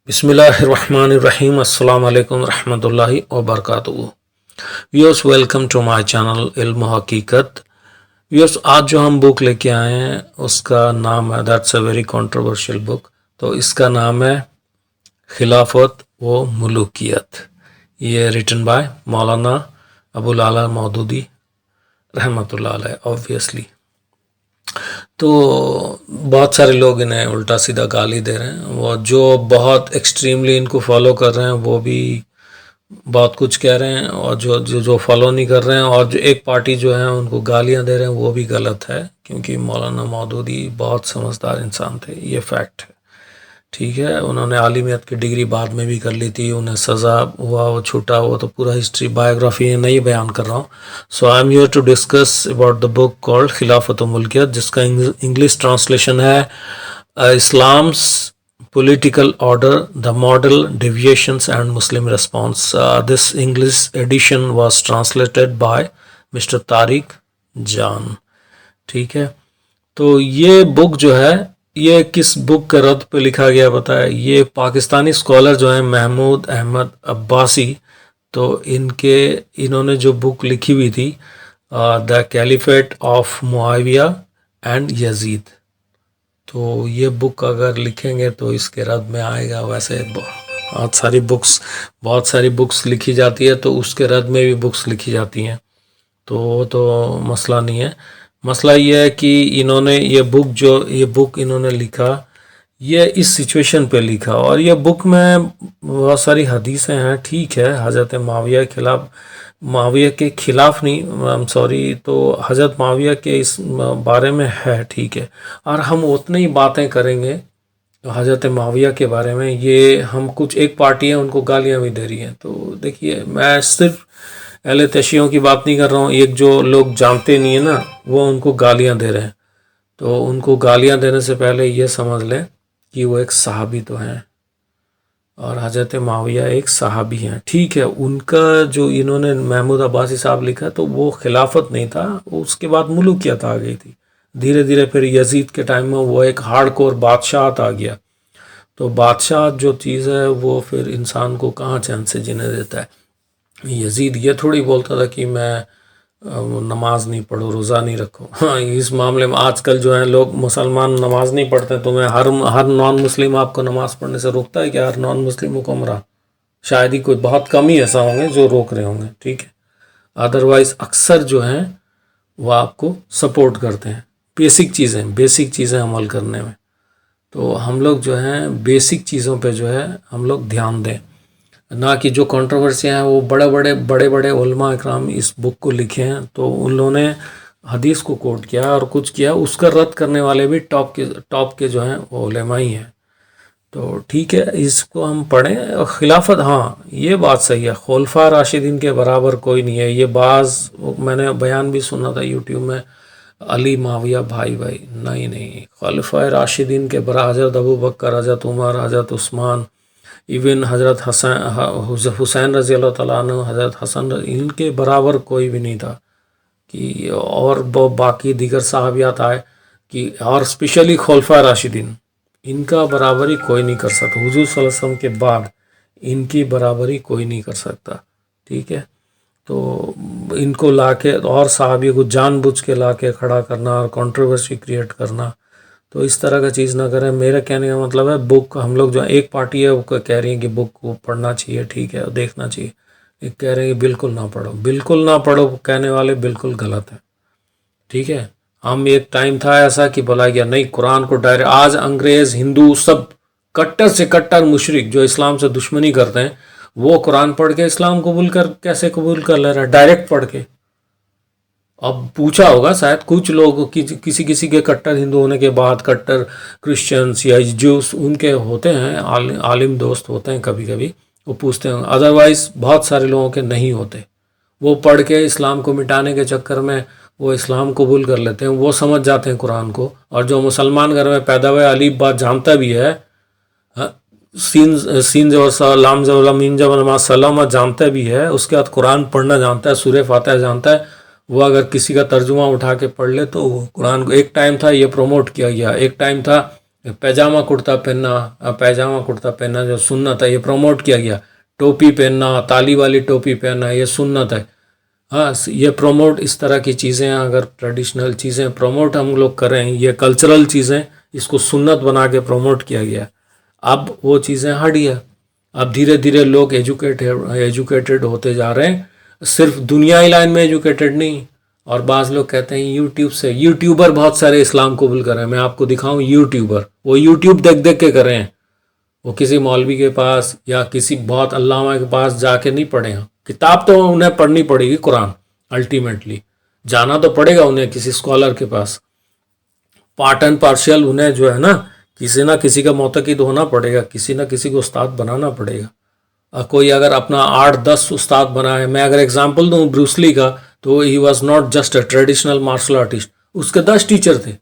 بسم اللہ الرحمن الرحیم السلام علیکم ورحمۃ اللہ وبرکاتہ. Viewers welcome to my channel Ilm o حقیقت. ویورس آج جو ہم بک لے کے آئے ہیں اس کا نام ہے دیٹس اے ویری کنٹروورشل بک. تو اس کا نام ہے خلافت و ملوکیت. یہ ریٹن بائی مولانا ابو العلا مودودی رحمۃ اللہ علیہ. آبویسلی تو بہت سارے لوگ انہیں الٹا سیدھا گالی دے رہے ہیں. وہ جو بہت ایکسٹریملی ان کو فالو کر رہے ہیں وہ بھی بہت کچھ کہہ رہے ہیں، اور جو فالو نہیں کر رہے ہیں اور جو ایک پارٹی جو ہے ان کو گالیاں دے رہے ہیں وہ بھی غلط ہے، کیونکہ مولانا مودودی بہت سمجھدار انسان تھے. یہ فیکٹ ہے. ٹھیک ہے، انہوں نے عالمیت کی ڈگری بعد میں بھی کر لی تھی. انہیں سزا ہوا، وہ چھوٹا ہوا، تو پورا ہسٹری بایوگرافی نہیں بیان کر رہا ہوں. So I am here to discuss about the book called خلافت و ملکیت، جس کا انگلش ٹرانسلیشن ہے Islam's political order, the model deviations and Muslim response. This English edition was translated by mister Tariq Jan. ٹھیک ہے، تو یہ بک جو ہے یہ کس بک کے رد پہ لکھا گیا بتایا. یہ پاکستانی اسکالر جو ہیں محمود احمد عباسی، تو انہوں نے جو بک لکھی ہوئی تھی دا کیلیفیٹ آف معاویہ اینڈ یزید، تو یہ بک اگر لکھیں گے تو اس کے رد میں آئے گا. ویسے بہت ساری بکس لکھی جاتی ہے تو اس کے رد میں بھی بکس لکھی جاتی ہیں، تو وہ تو مسئلہ نہیں ہے. مسئلہ یہ ہے کہ انہوں نے یہ بک انہوں نے لکھا یہ اس سچویشن پہ لکھا، اور یہ بک میں بہت ساری حدیثیں ہیں. ٹھیک ہے، حضرت معاویہ کے خلاف نہیں سوری تو حضرت معاویہ کے اس بارے میں ہے. ٹھیک ہے، اور ہم اتنی ہی باتیں کریں گے حضرت معاویہ کے بارے میں. یہ ہم کچھ ایک پارٹی ہیں ان کو گالیاں بھی دے رہی ہیں. تو دیکھیے، میں صرف اہل تشیعوں کی بات نہیں کر رہا ہوں. ایک جو لوگ جانتے نہیں ہیں نا وہ ان کو گالیاں دے رہے ہیں، تو ان کو گالیاں دینے سے پہلے یہ سمجھ لیں کہ وہ ایک صحابی تو ہیں، اور حضرت معاویہ ایک صحابی ہیں. ٹھیک ہے، ان کا جو انہوں نے محمود عباسی صاحب لکھا تو وہ خلافت نہیں تھا، اس کے بعد ملوکیت آ گئی تھی. دھیرے دھیرے پھر یزید کے ٹائم میں وہ ایک ہارڈ کور بادشاہت آ گیا. تو بادشاہت جو چیز ہے وہ پھر انسان کو کہاں چین سے جینے دیتا ہے. یزید یہ تھوڑی بولتا تھا کہ میں نماز نہیں پڑھو، روزہ نہیں رکھو. ہاں، اس معاملے میں آج کل جو ہیں لوگ مسلمان نماز نہیں پڑھتے، تو میں ہر نان مسلم آپ کو نماز پڑھنے سے روکتا ہے کہ ہر نان مسلم حکمراں؟ شاید ہی کوئی بہت کم ہی ایسا ہوں گے جو روک رہے ہوں گے. ٹھیک ہے، ادروائز اکثر جو ہیں وہ آپ کو سپورٹ کرتے ہیں بیسک چیزیں عمل کرنے میں. تو ہم لوگ جو ہیں بیسک چیزوں پہ جو ہے ہم لوگ دھیان دیں، نہ کہ جو کنٹروورسیاں ہیں. وہ بڑے علماء اکرام اس بک کو لکھے ہیں تو انہوں نے حدیث کو کوٹ کیا اور کچھ کیا، اس کا رد کرنے والے بھی ٹاپ کے جو ہیں وہ علماء ہی ہیں. تو ٹھیک ہے، اس کو ہم پڑھیں. خلافت، ہاں یہ بات صحیح ہے، خلفاء راشدین کے برابر کوئی نہیں ہے. یہ میں نے بیان بھی سنا تھا یوٹیوب میں، علی معاویہ بھائی نہیں، خلفاء راشدین کے برابر حضرت ابو بکر، حضرت عمر، حضرت عثمان، ایون حضرت حسین رضی اللہ تعالیٰ عنہ، حضرت حسن، ان کے برابر کوئی بھی نہیں تھا. کہ اور باقی دیگر صحابیات آئے کہ اور اسپیشلی خلفاء راشدین، ان کا برابری کوئی نہیں کر سکتا. حضور صلی اللہ علیہ وسلم کے بعد ان کی برابری کوئی نہیں کر سکتا. ٹھیک ہے، تو ان کو لا کے اور صحابی کو جان بوجھ کے لا کے کھڑا کرنا اور کنٹروورسی کریٹ کرنا، تو اس طرح کا چیز نہ کریں. میرا کہنے کا مطلب ہے بک ہم لوگ جو ایک پارٹی ہے وہ کہہ رہی ہے کہ بک کو پڑھنا چاہیے، ٹھیک ہے، دیکھنا چاہیے. ایک کہہ رہے ہیں کہ بالکل نہ پڑھو کہنے والے بالکل غلط ہیں. ٹھیک ہے، ہم ایک ٹائم تھا ایسا کہ بولا گیا نہیں قرآن کو ڈائریکٹ. آج انگریز، ہندو، سب کٹر سے کٹر مشرک جو اسلام سے دشمنی کرتے ہیں وہ قرآن پڑھ کے اسلام کیسے قبول کر لے رہا ہے؟ ڈائریکٹ پڑھ کے. اب پوچھا ہوگا شاید کچھ لوگ کسی کے کٹر ہندو ہونے کے بعد کٹر کرسچنس یا جوس ان کے ہوتے ہیں، عالم دوست ہوتے ہیں کبھی کبھی، وہ پوچھتے ہیں. ادروائز بہت سارے لوگوں کے نہیں ہوتے. وہ پڑھ کے اسلام کو مٹانے کے چکر میں وہ اسلام قبول کر لیتے ہیں، وہ سمجھ جاتے ہیں قرآن کو. اور جو مسلمان گھر میں پیدا ہوئے علی بات جانتا بھی ہے، سین جو لام جو مین جو سلام جانتا بھی ہے، اس کے بعد قرآن پڑھنا جانتا ہے، سورہ فاتحہ جانتا ہے، وہ اگر کسی کا ترجمہ اٹھا کے پڑھ لے تو وہ قرآن کو. ایک ٹائم تھا یہ پروموٹ کیا گیا، ایک ٹائم تھا पैजामा कुर्ता पहनना जो सुन्नत है, ये प्रमोट किया गया। टोपी पहनना, ताली वाली टोपी पहनना, ये सुन्नत है। हाँ, ये प्रमोट, इस तरह की चीज़ें अगर ट्रेडिशनल चीज़ें प्रमोट हम लोग करें, ये कल्चरल चीज़ें, इसको सुन्नत बना के प्रमोट किया गया। अब वो चीज़ें हट गया। अब धीरे धीरे लोग एजुकेटेड होते जा रहे हैं, सिर्फ दुनियाई लाइन में एजुकेटेड नहीं। और बाज़ लोग कहते हैं यूट्यूब से, यूट्यूबर बहुत सारे इस्लाम कबूल कर रहे हैं। मैं आपको दिखाऊं यूट्यूबर, वो यूट्यूब देख देख के कर रहे हैं। वो किसी मौलवी के पास या किसी बहुत अल्लामा के पास जाके नहीं पढ़े हैं। किताब तो उन्हें पढ़नी पड़ेगी, कुरान, अल्टीमेटली जाना तो पड़ेगा उन्हें किसी स्कॉलर के पास। पार्ट एंड पार्शियल उन्हें जो है ना किसी का मोतक़िद होना पड़ेगा, किसी ना किसी को उस्ताद बनाना पड़ेगा। कोई अगर अपना 8-10 उस्ताद बनाए, मैं अगर एग्जांपल दूं ब्रूसली का, तो he was not just a traditional martial artist, उसके 10 टीचर थे।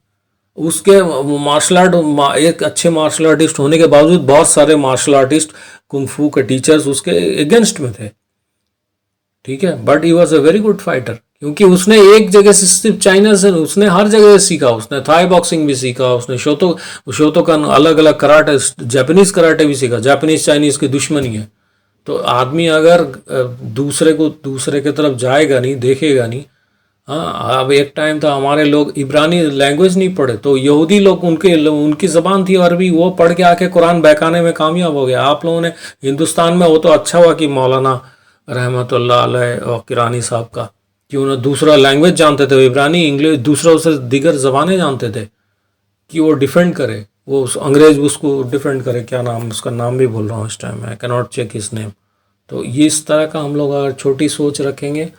उसके मार्शल आर्ट, एक अच्छे मार्शल आर्टिस्ट होने के बावजूद बहुत सारे मार्शल आर्टिस्ट, कुंग-फू के टीचर्स उसके अगेंस्ट में थे, ठीक है। But he was a very good fighter, क्योंकि उसने एक जगह से, सिर्फ चाइना से, उसने हर जगह सीखा। उसने थाई बॉक्सिंग भी सीखा, उसने शोतोकन, अलग अलग कराटे, जापानीज कराटे भी सीखा। जापानीज चाइनीज की दुश्मनी है। तो आदमी अगर दूसरे की तरफ जाएगा नहीं, देखेगा नहीं। हाँ, अब एक टाइम था हमारे लोग इब्रानी लैंग्वेज नहीं पढ़े, तो यहूदी लोग, उनकी ज़बान थी अरबी, वो पढ़ के आके कुरान बहकाने में कामयाब हो गया। आप लोगों ने हिंदुस्तान में, वो तो अच्छा हुआ कि मौलाना रहमतुल्लाह अलैह और किरानी साहब का, कि उन्हें दूसरा लैंग्वेज जानते थे, इब्रानी, इंग्लिश, दूसरों से दीगर ज़बानें जानते थे, कि वो डिफेंड करे, वो अंग्रेज उसको डिफेंड करे। क्या नाम, उसका नाम भी भूल रहा हूँ इस time, I can not check his name. तो ये इस तरह का हम लोग अगर छोटी सोच रखेंगे,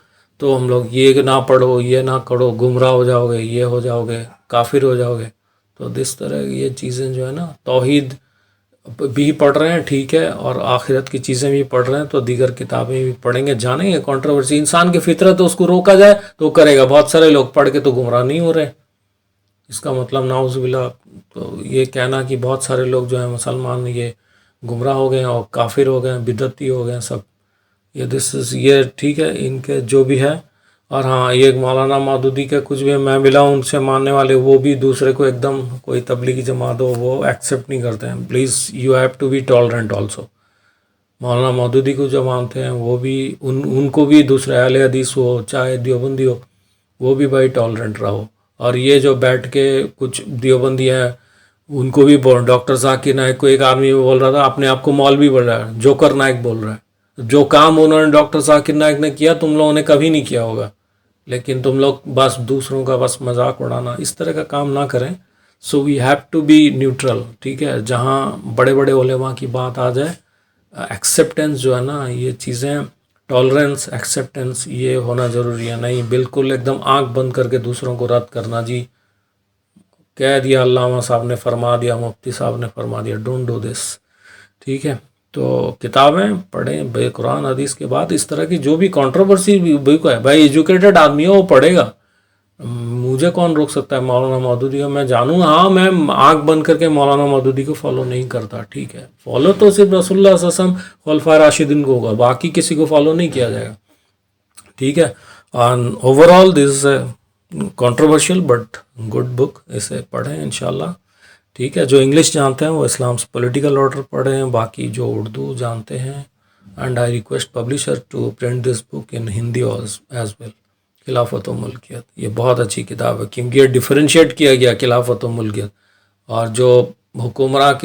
तो हम लोग ये ना पढ़ो, ये ना करो, गुमराह हो जाओगे, ये हो जाओगे, काफिर हो जाओगे। तो इस तरह ये चीज़ें जो है ना, तौहीद भी पढ़ रहे हैं, ठीक है, और आखिरत की चीज़ें भी पढ़ रहे हैं, तो दीगर किताबें भी पढ़ेंगे, जानेंगे। कंट्रोवर्सी, इंसान की फितरत है, उसको रोका जाए तो करेगा। बहुत सारे लोग पढ़ के तो गुमराह नहीं हो रहे। इसका मतलब नाउज़ुबिल्लाह, तो ये कहना कि बहुत सारे लोग जो है मुसलमान ये गुमराह हो गए हैं और काफिर हो गए हैं, बिदअती हो गए हैं सब, ये ठीक है, इनके जो भी है। और हाँ, ये मौलाना मौदूदी के कुछ भी मैं मिला हूँ उनसे मानने वाले, वो भी दूसरे को एकदम, कोई तबलीगी जमात हो, वो एक्सेप्ट नहीं करते हैं। Please, you have to be tolerant also. Maulana Maududi को जो मानते हैं, वो भी उनको भी दूसरे अहले हदीस हो, चाहे देवबंदी हो, वो भी भाई टॉलरेंट रहो। और ये जो बैठ के कुछ देवबंदी हैं, उनको भी डॉक्टर जाकिर नाइक को एक आदमी बोल रहा था, अपने आप को मौलवी बोल रहा है, जोकर नाइक बोल रहा है। जो काम उन्होंने डॉक्टर जाकिर नाइक ने किया, तुम लोगों ने कभी नहीं किया होगा। लेकिन तुम लोग बस दूसरों का बस मजाक उड़ाना, इस तरह का काम ना करें। So we have to be neutral, ठीक है। जहाँ बड़े बड़े उलेमा की बात आ जाए, एक्सेप्टेंस जो है ना, ये चीज़ें, टॉलरेंस, एक्सेप्टेंस, ये होना ज़रूरी है। नहीं बिल्कुल एकदम आंख बंद करके दूसरों को रद्द करना, जी कह दिया, अल्लामा साहब ने फरमा दिया, मुफ्ती साहब ने फरमा दिया, डोंट डू दिस, ठीक है। तो किताबें पढ़ें, बे कुरान हदीस के बाद इस तरह की जो भी कंट्रोवर्सी बुक है, भाई एजुकेटेड आदमी है वो पढ़ेगा। मुझे कौन रोक सकता है मौलाना मौदूदी को मैं जानूँ। हाँ, मैं आंख बंद करके मौलाना मौदूदी को फॉलो नहीं करता, ठीक है। फॉलो तो सिर्फ रसूलुल्लाह सल्लल्लाहु अलैहि वसल्लम, खुलफाए राशिदीन को होगा, बाकी किसी को फॉलो नहीं किया जाएगा, ठीक है। और overall this controversial but good book, इसे पढ़ें इंशाल्लाह, ठीक है। जो इंग्लिश जानते हैं वो इस्लाम्स पॉलिटिकल ऑर्डर पढ़ें, बाकी जो उर्दू जानते हैं, and I request publisher to print this book in Hindi as well, Khilafat wa मुल्कियत। ये बहुत अच्छी किताब है, क्योंकि ये डिफरेंशिएट किया गया खिलाफत व मुल्कियत। और जो हुक्मरान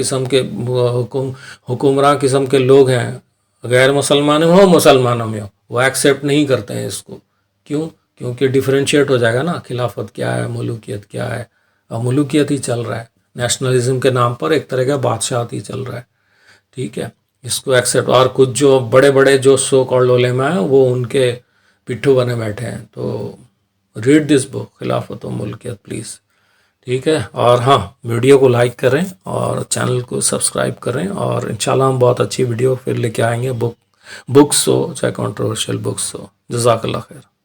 किस्म के लोग हैं, गैर मुसलमान हो मुसलमानों में हो, वो एक्सेप्ट नहीं करते हैं इसको। क्यों? क्योंकि डिफरेंशिएट हो जाएगा ना, खिलाफत क्या है, मुल्कियत क्या है। और मुल्कियत ही चल रहा है, नेशनलिज्म के नाम पर एक तरह का बादशाहत ही चल रहा है, ठीक है। इसको एक्सेप्ट, और कुछ जो बड़े बड़े जो सो कॉल्ड उलेमा हैं, वो उनके पिट्ठू बने बैठे हैं। तो रीड दिस बुक, खिलाफत व मुल्कियत, प्लीज़, ठीक है। और हाँ, वीडियो को लाइक करें और चैनल को सब्सक्राइब करें, और इंशाल्लाह हम बहुत अच्छी वीडियो फिर लेके आएंगे, बुक्स हो चाहे कंट्रोवर्शियल बुक्स हो। जज़ाकल्लाह खैर।